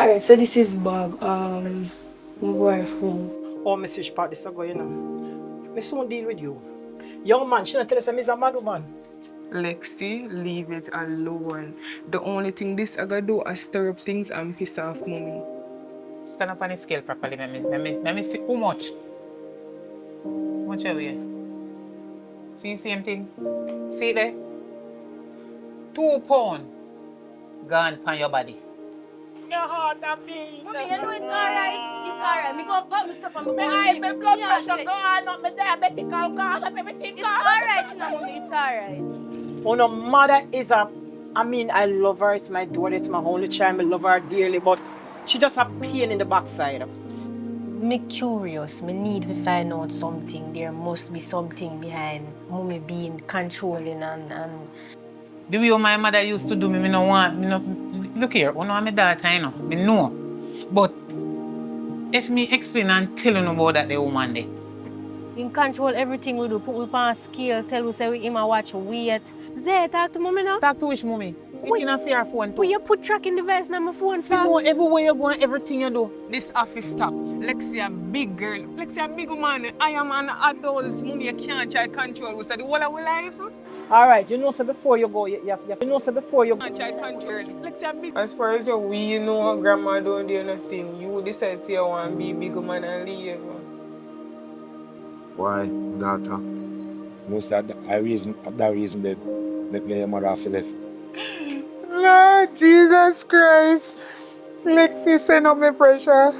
Alright, so this is Bob, my boyfriend. Oh, me switch part this ago, you know. Me soon deal with you. Young man, she not tell us I'm a mad woman. Lexi, leave it alone. The only thing this I gotta do is stir up things and piss off mommy. Stand up on the scale properly. Let me see how much. How much are we? See same thing? See there? 2 pounds gone on your body. Your heart a beat. Mommy, you know it's alright. It's alright. Me go pop my stuff and me go My leave. blood pressure gone up, my diabetic gone up, everything It's gone. alright, no, mommy. It's alright. Oh no, mother is I love her, it's my daughter, it's my only child, I love her dearly, but she just a pain in the backside. Me curious, me need to find out something. There must be something behind mommy being controlling and The way my mother used to do me no want, me no, look here, you know my daughter, you know, me know. But if me explain and tell you about that the woman there, In control everything we do. Put we on scale. Tell we say we him a watch weight. Zay, talk to mommy now. talk to which mommy? It's in a fair phone too. will you put tracking device on my phone You for? know everywhere you go and everything you do. This office stop. Lexi a big girl. Lexi a big woman. I am an adult. Mommy, you can't try control. We said the whole of our life. Alright, you know so before you go, you know so before you Can't try control. Lexi a big. As far as you know, grandma don't do nothing. You decide to you want to be big woman and leave. Why, daughter? Most that reason that your mother have left. Lord Jesus Christ. Lexi, send up my pressure.